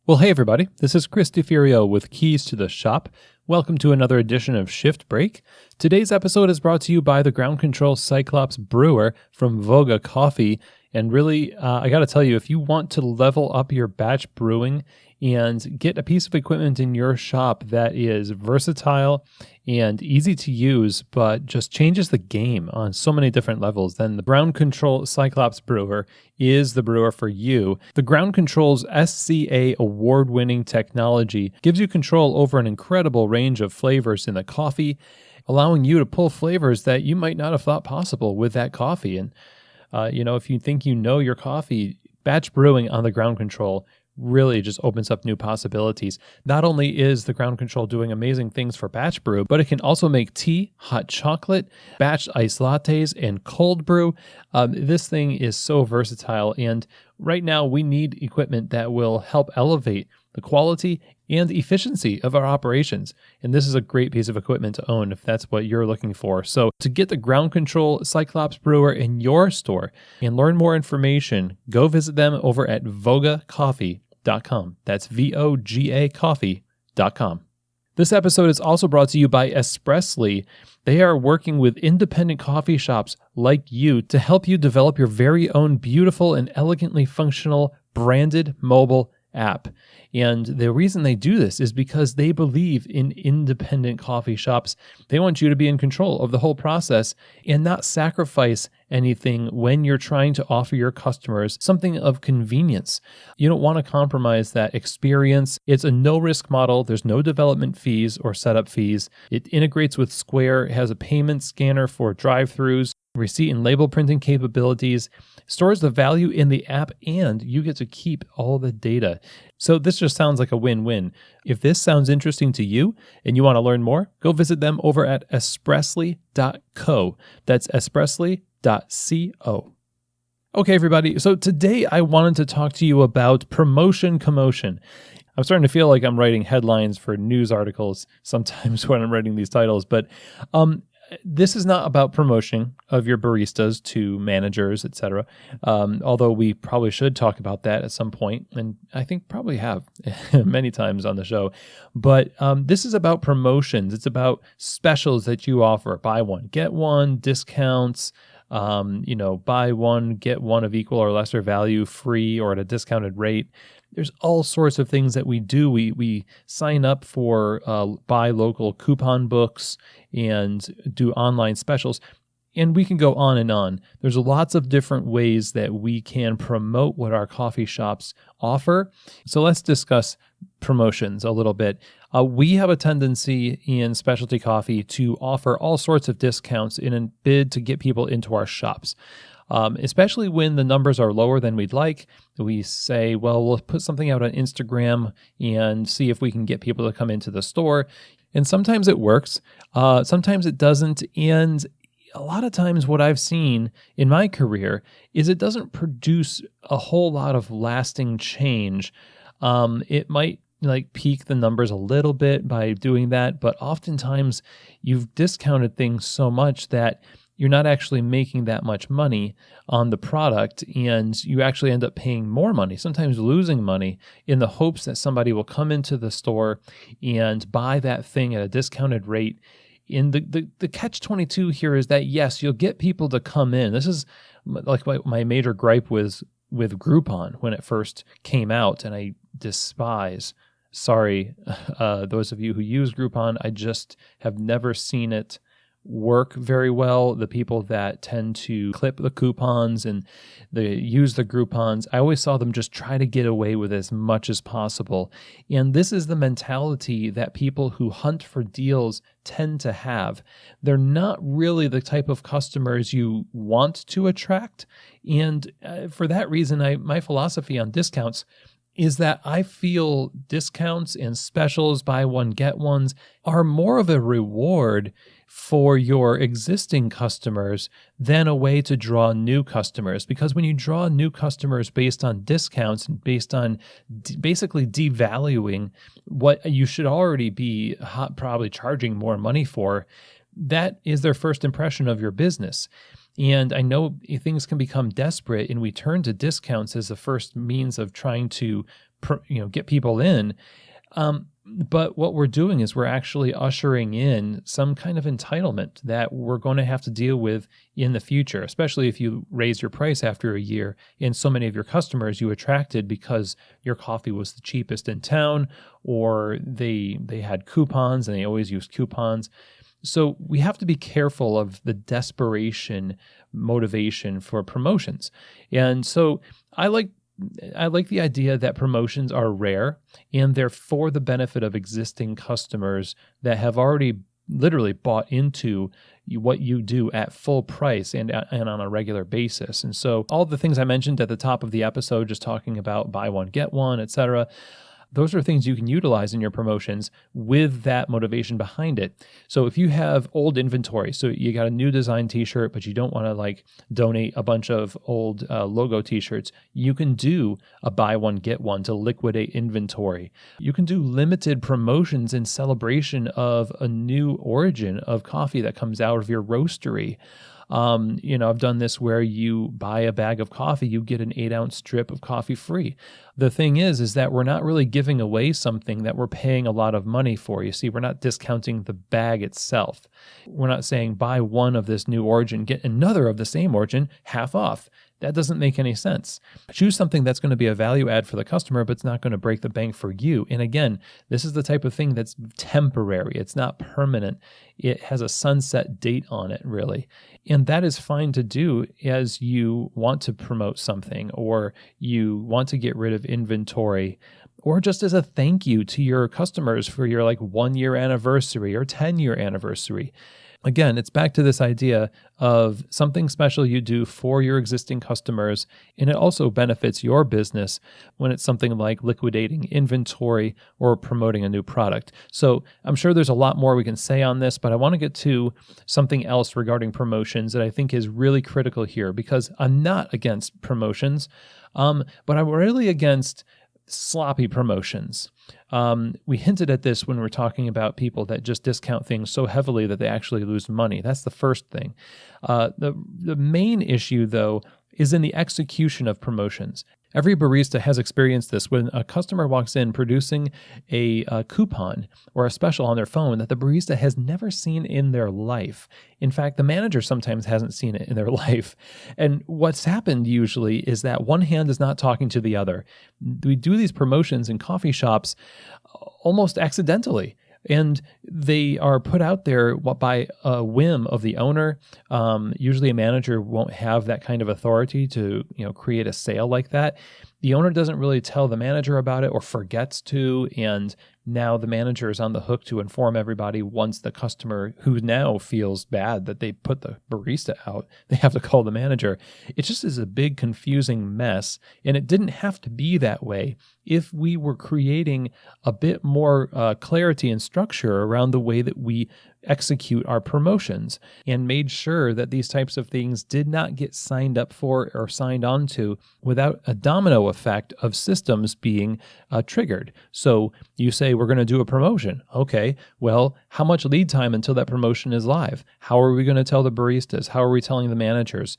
Well, hey everybody, this is Chris DeFiorio with Keys to the Shop. Welcome to another edition of Shift Break. Today's episode is brought to you by the ground control Cyclops Brewer from Voga Coffee. And really, I got to tell you, if you want to level up your batch brewing and get a piece of equipment in your shop that is versatile and easy to use, but just changes the game on so many different levels, then the Ground Control Cyclops Brewer is the brewer for you. The Ground Control's SCA award-winning technology gives you control over an incredible range of flavors in the coffee, allowing you to pull flavors that you might not have thought possible with that coffee. And if you think you know your coffee, batch brewing on the Ground Control really just opens up new possibilities. Not only is the Ground Control doing amazing things for batch brew, but it can also make tea, hot chocolate, batch iced lattes, and cold brew. This thing is so versatile, and right now we need equipment that will help elevate the quality and efficiency of our operations. And this is a great piece of equipment to own if that's what you're looking for. So to get the Ground Control Cyclops Brewer in your store and learn more information, go visit them over at vogacoffee.com. That's VOGA coffee.com. This episode is also brought to you by Espressly. They are working with independent coffee shops like you to help you develop your very own beautiful and elegantly functional branded mobile app. And the reason they do this is because they believe in independent coffee shops. They want you to be in control of the whole process and not sacrifice anything when you're trying to offer your customers something of convenience. You don't want to compromise that experience. It's a no-risk model. There's no development fees or setup fees. It integrates with Square, has a payment scanner for drive-thrus, receipt and label printing capabilities, stores the value in the app, and you get to keep all the data. So this just sounds like a win-win. If this sounds interesting to you and you want to learn more, go visit them over at espressly.co. That's espressly.co. Okay, everybody. So today I wanted to talk to you about promotion commotion. I'm starting to feel like I'm writing headlines for news articles sometimes when I'm writing these titles, but this is not about promotion of your baristas to managers, etc. Although we probably should talk about that at some point, and I think probably have many times on the show. But this is about promotions. It's about specials that you offer. Buy one, get one, discounts, buy one, get one of equal or lesser value free or at a discounted rate. There's all sorts of things that we do. We sign up for buy local coupon books and do online specials, and we can go on and on. There's lots of different ways that we can promote what our coffee shops offer. So let's discuss promotions a little bit. We have a tendency in specialty coffee to offer all sorts of discounts in a bid to get people into our shops. Especially when the numbers are lower than we'd like. We say, well, we'll put something out on Instagram and see if we can get people to come into the store. And sometimes it works. Sometimes it doesn't. And a lot of times what I've seen in my career is it doesn't produce a whole lot of lasting change. It might peak the numbers a little bit by doing that, but oftentimes you've discounted things so much that you're not actually making that much money on the product, and you actually end up paying more money, sometimes losing money, in the hopes that somebody will come into the store and buy that thing at a discounted rate. And the catch-22 here is that, yes, you'll get people to come in. This is like my major gripe with Groupon when it first came out, and I despise. Sorry, those of you who use Groupon, I just have never seen it work very well. The people that tend to clip the coupons and they use the Groupons, I always saw them just try to get away with as much as possible. And this is the mentality that people who hunt for deals tend to have. They're not really the type of customers you want to attract. And for that reason, my philosophy on discounts is that I feel discounts and specials, buy one, get ones, are more of a reward for your existing customers than a way to draw new customers. Because when you draw new customers based on discounts and based on basically devaluing what you should already be probably charging more money for, that is their first impression of your business. And I know things can become desperate and we turn to discounts as the first means of trying to get people in. But what we're doing is we're actually ushering in some kind of entitlement that we're going to have to deal with in the future, especially if you raise your price after a year and so many of your customers you attracted because your coffee was the cheapest in town, or they had coupons and they always used coupons. So we have to be careful of the desperation motivation for promotions. And so I like the idea that promotions are rare and they're for the benefit of existing customers that have already literally bought into what you do at full price and on a regular basis. And so all the things I mentioned at the top of the episode, just talking about buy one, get one, etc., those are things you can utilize in your promotions with that motivation behind it. So if you have old inventory, so you got a new design t-shirt, but you don't want to donate a bunch of old logo t-shirts, you can do a buy one, get one to liquidate inventory. You can do limited promotions in celebration of a new origin of coffee that comes out of your roastery. I've done this where you buy a bag of coffee, you get an 8-ounce strip of coffee free. The thing is that we're not really giving away something that we're paying a lot of money for. You see, we're not discounting the bag itself. We're not saying buy one of this new origin, get another of the same origin, half off. That doesn't make any sense. Choose something that's going to be a value add for the customer, but it's not going to break the bank for you. And again, this is the type of thing that's temporary. It's not permanent. It has a sunset date on it, really. And that is fine to do as you want to promote something, or you want to get rid of inventory, or just as a thank you to your customers for your 1-year anniversary or 10-year anniversary. Again, it's back to this idea of something special you do for your existing customers, and it also benefits your business when it's something like liquidating inventory or promoting a new product. So I'm sure there's a lot more we can say on this, but I want to get to something else regarding promotions that I think is really critical here, because I'm not against promotions, but I'm really against sloppy promotions. We hinted at this when we're talking about people that just discount things so heavily that they actually lose money. That's the first thing. The main issue, though, is in the execution of promotions. Every barista has experienced this when a customer walks in producing a coupon or a special on their phone that the barista has never seen in their life. In fact, the manager sometimes hasn't seen it in their life. And what's happened usually is that one hand is not talking to the other. We do these promotions in coffee shops almost accidentally. And they are put out there by a whim of the owner. Usually a manager won't have that kind of authority to, create a sale like that. The owner doesn't really tell the manager about it or forgets to, and now the manager is on the hook to inform everybody once the customer, who now feels bad that they put the barista out, they have to call the manager. It just is a big confusing mess, and it didn't have to be that way if we were creating a bit more clarity and structure around the way that we execute our promotions, and made sure that these types of things did not get signed up for or signed onto without a domino effect of systems being triggered. So you say, we're going to do a promotion. Okay, well, how much lead time until that promotion is live? How are we going to tell the baristas? How are we telling the managers?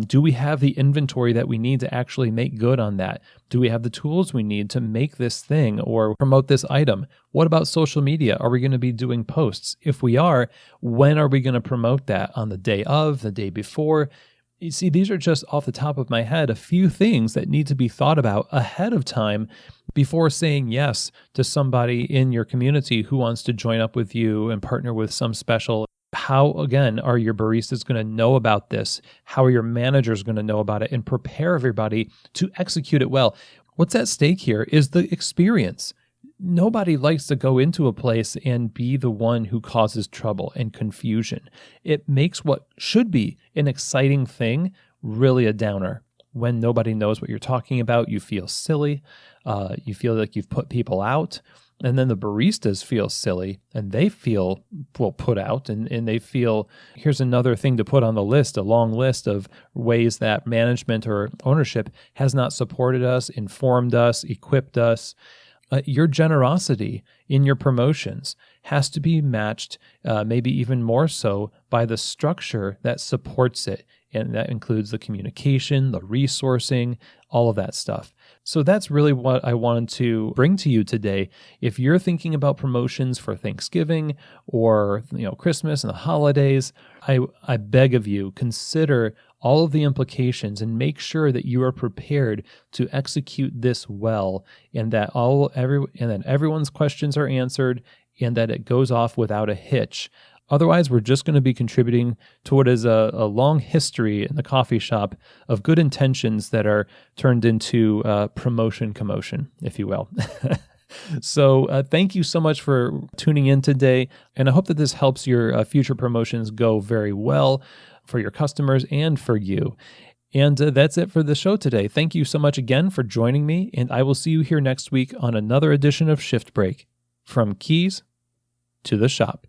Do we have the inventory that we need to actually make good on that? Do we have the tools we need to make this thing or promote this item? What about social media? Are we going to be doing posts? If we are, when are we going to promote that? On the day of, the day before? You see, these are just off the top of my head a few things that need to be thought about ahead of time before saying yes to somebody in your community who wants to join up with you and partner with some special. How, again, are your baristas going to know about this? How are your managers going to know about it and prepare everybody to execute it well? What's at stake here is the experience. Nobody likes to go into a place and be the one who causes trouble and confusion. It makes what should be an exciting thing really a downer. When nobody knows what you're talking about, you feel silly. You feel like you've put people out. And then the baristas feel silly and they feel, put out, and they feel, here's another thing to put on the list, a long list of ways that management or ownership has not supported us, informed us, equipped us. Your generosity in your promotions has to be matched, maybe even more so, by the structure that supports it. and that includes the communication, the resourcing, all of that stuff. So that's really what I wanted to bring to you today. If you're thinking about promotions for Thanksgiving or Christmas and the holidays, I beg of you, consider all of the implications and make sure that you are prepared to execute this well, and that everyone's questions are answered and that it goes off without a hitch. Otherwise, we're just going to be contributing to what is a long history in the coffee shop of good intentions that are turned into commotion, if you will. So thank you so much for tuning in today, and I hope that this helps your future promotions go very well for your customers and for you. And that's it for the show today. Thank you so much again for joining me, and I will see you here next week on another edition of Shift Break, from keys to the shop.